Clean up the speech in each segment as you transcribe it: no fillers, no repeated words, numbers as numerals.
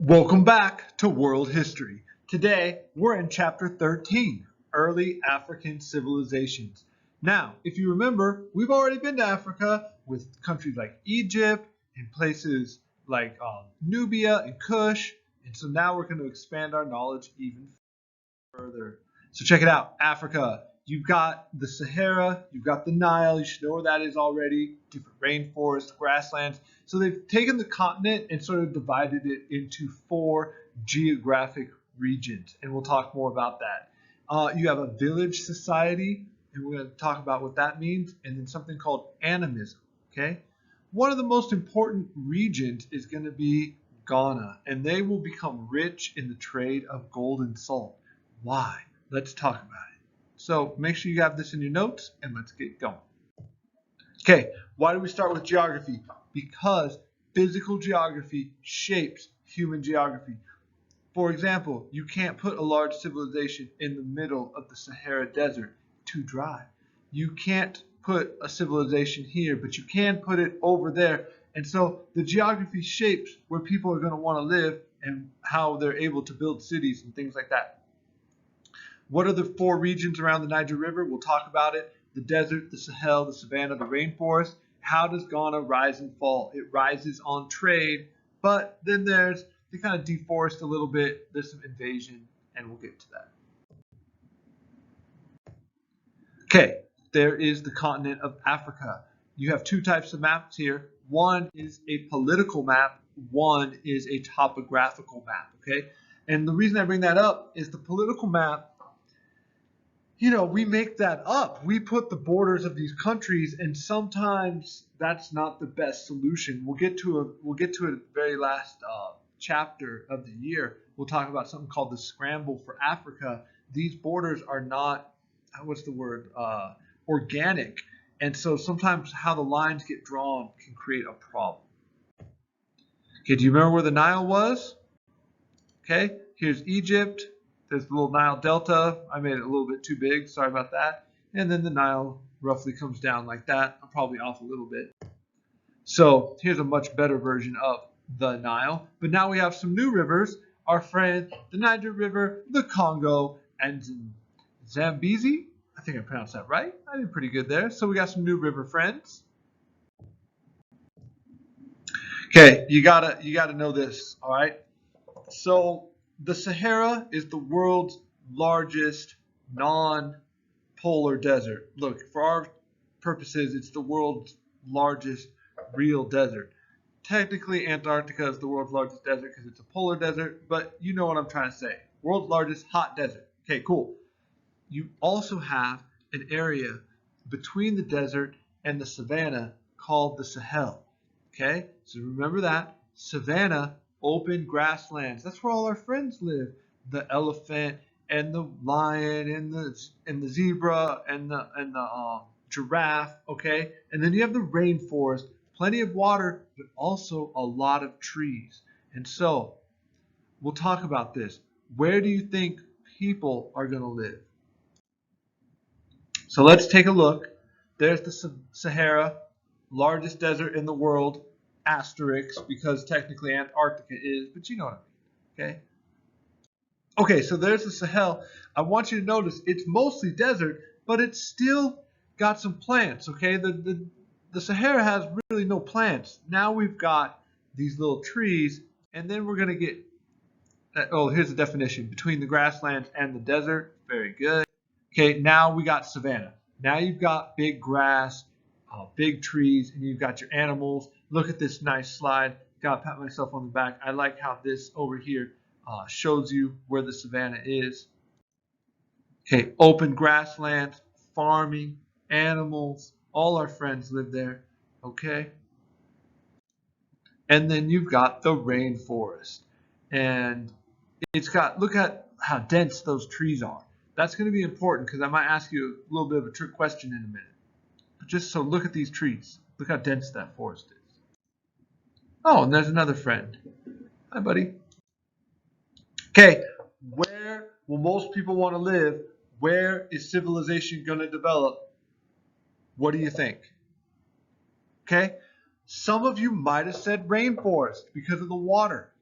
Welcome back to World History. Today, we're in Chapter 13, Early African Civilizations. Now, if you remember, we've already been to Africa with countries like Egypt and places like Nubia and Kush, and so now we're going to expand our knowledge even further. So check it out, Africa. You've got the Sahara, you've got the Nile, you should know where that is already, different rainforests, grasslands. So they've taken the continent and sort of divided it into four geographic regions, and we'll talk more about that. You have a village society, and we're going to talk about what that means, and then something called animism, okay? One of the most important regions is going to be Ghana, and they will become rich in the trade of gold and salt. Why? Let's talk about it. So make sure you have this in your notes and let's get going. Okay, why do we start with geography? Because physical geography shapes human geography. For example, you can't put a large civilization in the middle of the Sahara Desert, too dry. You can't put a civilization here, but you can put it over there. And so the geography shapes where people are going to want to live and how they're able to build cities and things like that. What are the four regions around the Niger River? We'll talk about it. The desert, the Sahel, the savanna, the rainforest. How does Ghana rise and fall? It rises on trade, but then they kind of deforest a little bit. There's some invasion, and we'll get to that. Okay, there is the continent of Africa. You have two types of maps here. One is a political map. One is a topographical map, okay? And the reason I bring that up is the political map, we make that up. We put the borders of these countries, and sometimes that's not the best solution. We'll get to it at the very last chapter of the year. We'll talk about something called the scramble for Africa. These borders are not, organic, and so sometimes how the lines get drawn can create a problem. Okay, do you remember where the Nile was? Okay, here's Egypt. There's the little Nile Delta. I made it a little bit too big. Sorry about that. And then the Nile roughly comes down like that. I'm probably off a little bit. So here's a much better version of the Nile. But now we have some new rivers. Our friend, the Niger River, the Congo, and Zambezi. I think I pronounced that right. I did pretty good there. So we got some new river friends. Okay, you gotta know this, all right? So the Sahara is the world's largest non-polar desert. Look, for our purposes, it's the world's largest real desert. Technically, Antarctica is the world's largest desert because it's a polar desert, but you know what I'm trying to say. World's largest hot desert. Okay, cool. You also have an area between the desert and the savanna called the Sahel. Okay, so remember that. Savanna, open grasslands. That's where all our friends live. The elephant and the lion and the zebra and the giraffe. Okay, and then you have the rainforest, plenty of water, but also a lot of trees. And so we'll talk about this. Where do you think people are going to live? So let's take a look. There's the Sahara, largest desert in the world, asterisk, because technically Antarctica is, but you know what I mean, okay? Okay, so there's the Sahel. I want you to notice it's mostly desert, but it's still got some plants, okay? The Sahara has really no plants. Now we've got these little trees, and then we're going to get, here's the definition, between the grasslands and the desert. Very good. Okay, now we got savanna. Now you've got big grass, big trees, and you've got your animals. Look at this nice slide. Gotta pat myself on the back. I like how this over here shows you where the savanna is. Okay, open grasslands, farming, animals, all our friends live there. Okay. And then you've got the rainforest. And look at how dense those trees are. That's going to be important because I might ask you a little bit of a trick question in a minute. But just so look at these trees. Look how dense that forest is. Oh, and there's another friend. Hi, buddy. Okay, where will most people want to live? Where is civilization going to develop? What do you think? Okay, some of you might have said rainforest because of the water.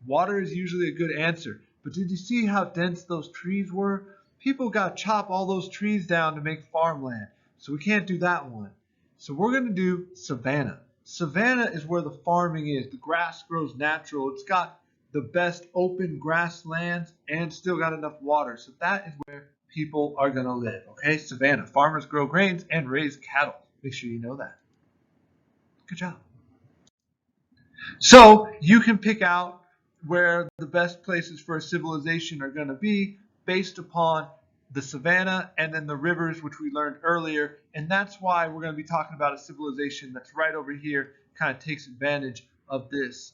Water is usually a good answer, but did you see how dense those trees were? People got to chop all those trees down to make farmland, so we can't do that one. So we're going to do savanna. Savanna is where the farming is. The grass grows natural. It's got the best open grasslands and still got enough water. So that is where people are going to live. Okay, savanna. Farmers grow grains and raise cattle. Make sure you know that. Good job. So you can pick out where the best places for a civilization are going to be based upon the savanna and then the rivers, which we learned earlier. And that's why we're going to be talking about a civilization that's right over here, kind of takes advantage of this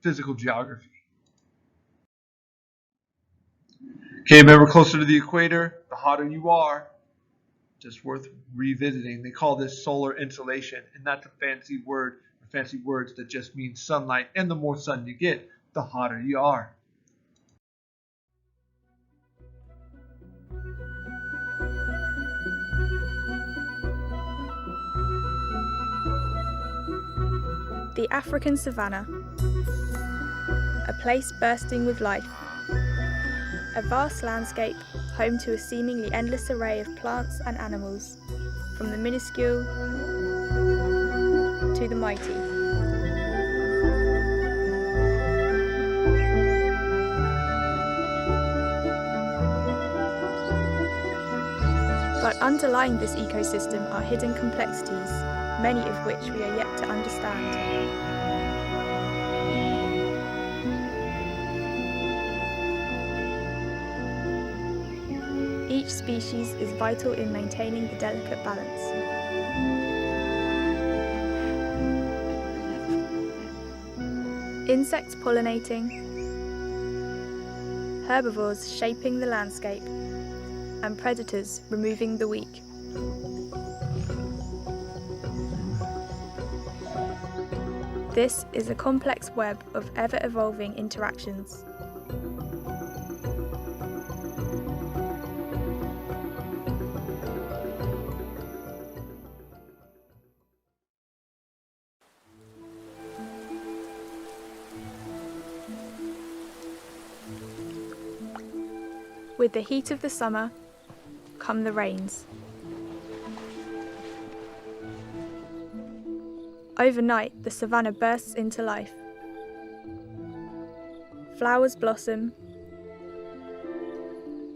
physical geography. Okay, remember, closer to the equator, the hotter you are. Just worth revisiting. They call this solar insolation, and that's a fancy word, or fancy words that just means sunlight. And the more sun you get, the hotter you are. The African savanna, a place bursting with life. A vast landscape, home to a seemingly endless array of plants and animals, from the minuscule to the mighty. But underlying this ecosystem are hidden complexities, many of which we are yet to understand. Each species is vital in maintaining the delicate balance. Insects pollinating, herbivores shaping the landscape, and predators removing the weak. This is a complex web of ever-evolving interactions. With the heat of the summer come the rains. Overnight, the savanna bursts into life. Flowers blossom.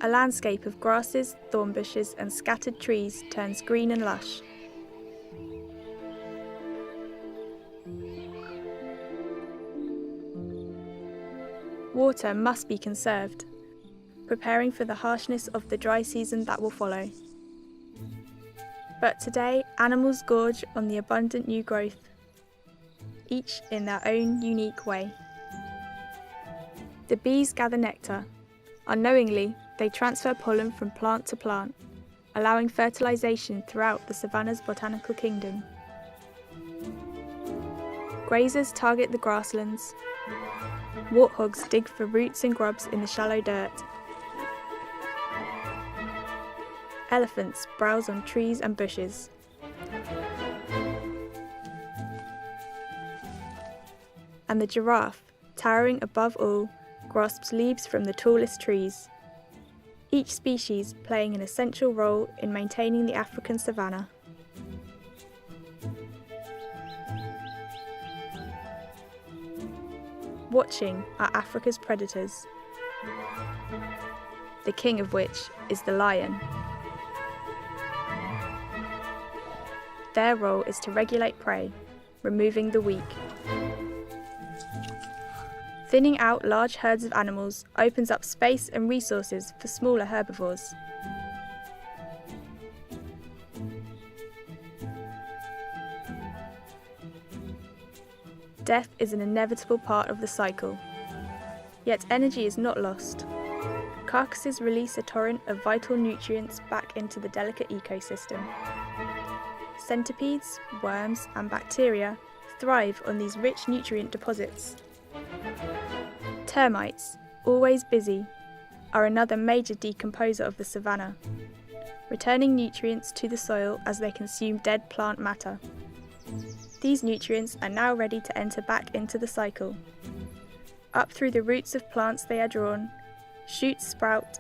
A landscape of grasses, thorn bushes, and scattered trees turns green and lush. Water must be conserved, preparing for the harshness of the dry season that will follow. But today, animals gorge on the abundant new growth, each in their own unique way. The bees gather nectar. Unknowingly, they transfer pollen from plant to plant, allowing fertilization throughout the savanna's botanical kingdom. Grazers target the grasslands. Warthogs dig for roots and grubs in the shallow dirt. Elephants browse on trees and bushes. And the giraffe, towering above all, grasps leaves from the tallest trees, each species playing an essential role in maintaining the African savanna. Watching are Africa's predators, the king of which is the lion. Their role is to regulate prey, removing the weak. Thinning out large herds of animals opens up space and resources for smaller herbivores. Death is an inevitable part of the cycle. Yet energy is not lost. Carcasses release a torrent of vital nutrients back into the delicate ecosystem. Centipedes, worms, and bacteria thrive on these rich nutrient deposits. Termites, always busy, are another major decomposer of the savanna, returning nutrients to the soil as they consume dead plant matter. These nutrients are now ready to enter back into the cycle, Up through the roots of plants they are drawn, shoots sprout,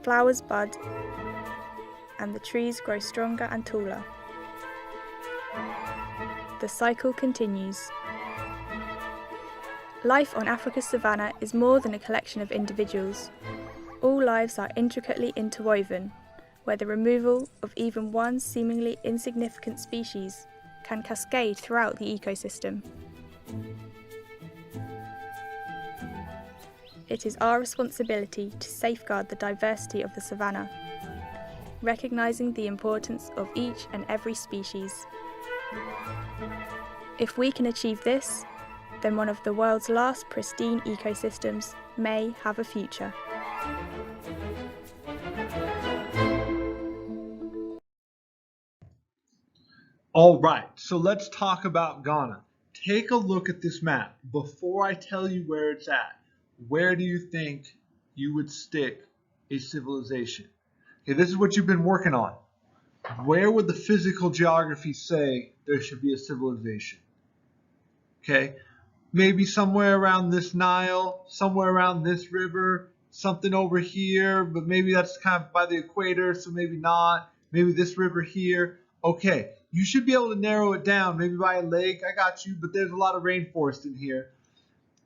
flowers bud, and the trees grow stronger and taller. The cycle continues. Life on Africa's savanna is more than a collection of individuals. All lives are intricately interwoven, where the removal of even one seemingly insignificant species can cascade throughout the ecosystem. It is our responsibility to safeguard the diversity of the savanna, recognizing the importance of each and every species. If we can achieve this, then one of the world's last pristine ecosystems may have a future. All right, so let's talk about Ghana. Take a look at this map. Before I tell you where it's at, where do you think you would stick a civilization? Okay, this is what you've been working on. Where would the physical geography say there should be a civilization? Okay, maybe somewhere around this Nile, somewhere around this river, something over here, but maybe that's kind of by the equator, so maybe not. Maybe this river here. Okay, you should be able to narrow it down, maybe by a lake. I got you, but there's a lot of rainforest in here.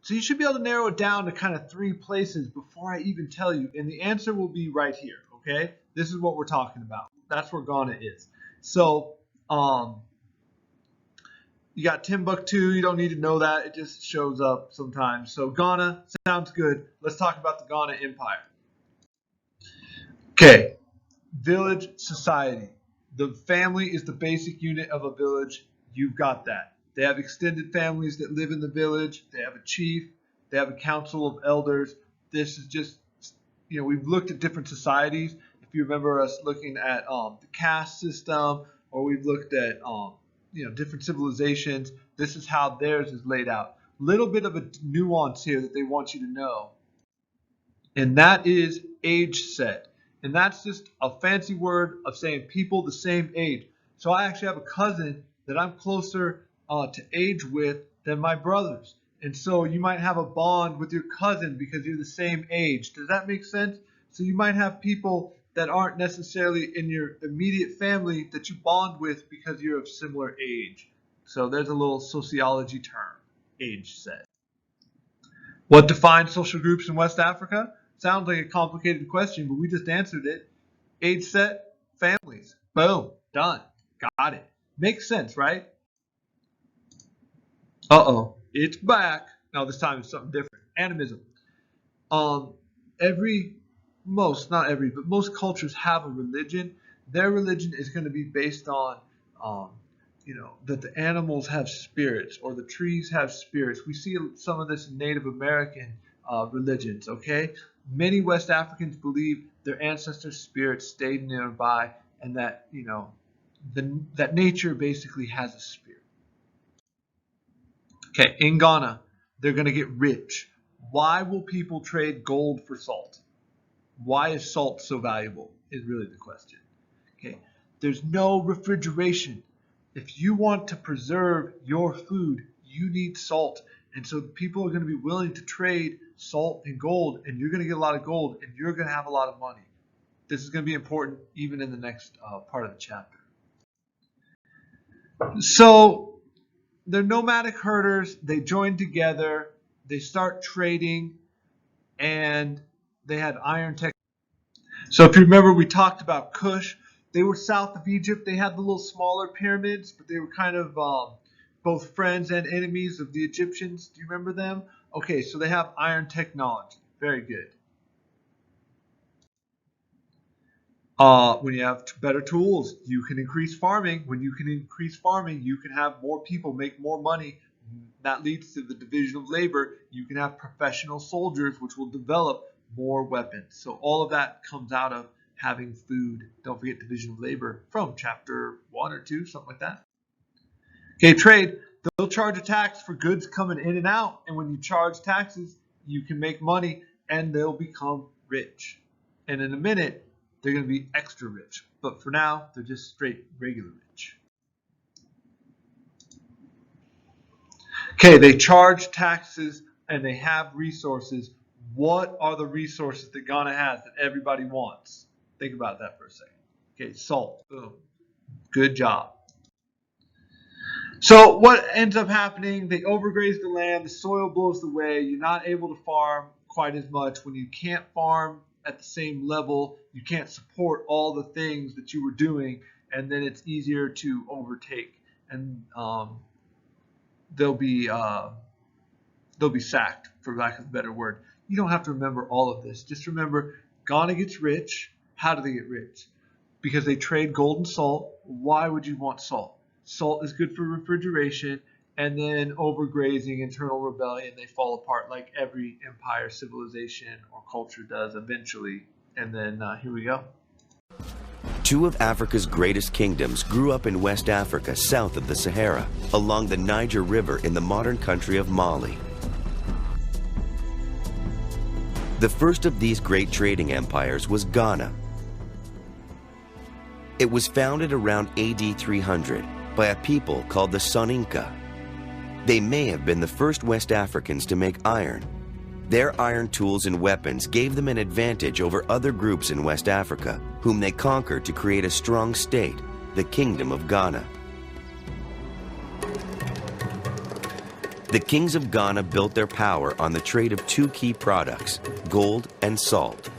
So you should be able to narrow it down to kind of 3 places before I even tell you. And the answer will be right here, okay? This is what we're talking about. That's where Ghana is. So, you got Timbuktu. You don't need to know that. It just shows up sometimes. So Ghana sounds good. Let's talk about the Ghana Empire. Okay, village society. The family is the basic unit of a village. You've got that. They have extended families that live in the village. They have a chief. They have a council of elders. This is just, we've looked at different societies. If you remember us looking at the caste system, or we've looked at different civilizations, this is how theirs is laid out. Little bit of a nuance here that they want you to know, and that is age set. And that's just a fancy word of saying people the same age. So I actually have a cousin that I'm closer to age with than my brothers. And so you might have a bond with your cousin because you're the same age. Does that make sense? So you might have people that aren't necessarily in your immediate family that you bond with because you're of similar age. So there's a little sociology term, age set. What defines social groups in West Africa? Sounds like a complicated question, but we just answered it. Age set, families. Boom, done. Got it. Makes sense, right? Uh-oh, it's back. No, this time it's something different. Animism. Most cultures have a religion. Their religion is going to be based on, that the animals have spirits or the trees have spirits. We see some of this in Native American religions, okay? Many West Africans believe their ancestors' spirits stayed nearby and that, that nature basically has a spirit. Okay, in Ghana, they're going to get rich. Why will people trade gold for salt? Why is salt so valuable is really the question. Okay, there's no refrigeration. If you want to preserve your food, you need salt. And so people are going to be willing to trade salt and gold, and you're going to get a lot of gold, and you're going to have a lot of money. This is going to be important even in the next part of the chapter. So they're nomadic herders. They join together. They start trading, and they had iron tech. So if you remember, we talked about Kush. They were south of Egypt. They had the little smaller pyramids, but they were kind of both friends and enemies of the Egyptians. Do you remember them? Okay, so they have iron technology. Very good. When you have better tools, you can increase farming. When you can increase farming, you can have more people make more money. That leads to the division of labor. You can have professional soldiers, which will develop more weapons. So all of that comes out of having food. Don't forget division of labor from chapter 1 or 2, something like that. Okay, trade. They'll charge a tax for goods coming in and out. And when you charge taxes, you can make money and they'll become rich. And in a minute, they're going to be extra rich. But for now, they're just straight regular rich. Okay, they charge taxes and they have resources. What are the resources that Ghana has that everybody wants? Think about that for a second. Okay, salt. Boom. Good job. So what ends up happening, they overgraze the land, the soil blows away, you're not able to farm quite as much. When you can't farm at the same level, you can't support all the things that you were doing, and then it's easier to overtake, and they'll be sacked, for lack of a better word. You don't have to remember all of this. Just remember, Ghana gets rich. How do they get rich? Because they trade gold and salt. Why would you want salt? Salt is good for refrigeration, and then overgrazing, internal rebellion, they fall apart like every empire, civilization, or culture does eventually. And then here we go. Two of Africa's greatest kingdoms grew up in West Africa, south of the Sahara, along the Niger River in the modern country of Mali. The first of these great trading empires was Ghana. It was founded around AD 300 by a people called the Soninka. They may have been the first West Africans to make iron. Their iron tools and weapons gave them an advantage over other groups in West Africa, whom they conquered to create a strong state, the Kingdom of Ghana. The kings of Ghana built their power on the trade of two key products, gold and salt.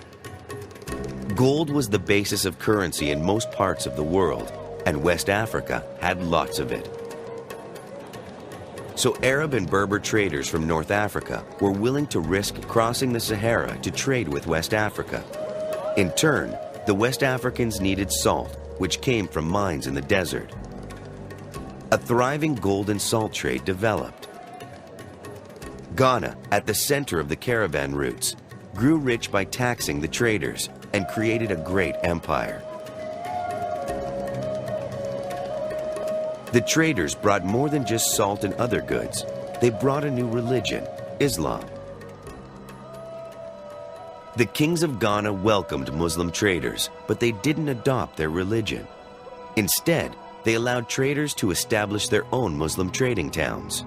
Gold was the basis of currency in most parts of the world, and West Africa had lots of it. So Arab and Berber traders from North Africa were willing to risk crossing the Sahara to trade with West Africa. In turn, the West Africans needed salt, which came from mines in the desert. A thriving gold and salt trade developed. Ghana, at the center of the caravan routes, grew rich by taxing the traders and created a great empire. The traders brought more than just salt and other goods. They brought a new religion, Islam. The kings of Ghana welcomed Muslim traders, but they didn't adopt their religion. Instead, they allowed traders to establish their own Muslim trading towns.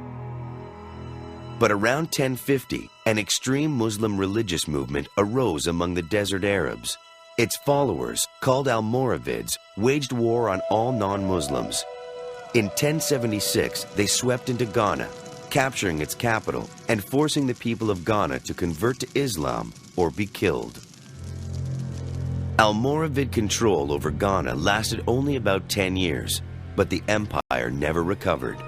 But around 1050, an extreme Muslim religious movement arose among the desert Arabs. Its followers, called Almoravids, waged war on all non-Muslims. In 1076, they swept into Ghana, capturing its capital and forcing the people of Ghana to convert to Islam or be killed. Almoravid control over Ghana lasted only about 10 years, but the empire never recovered.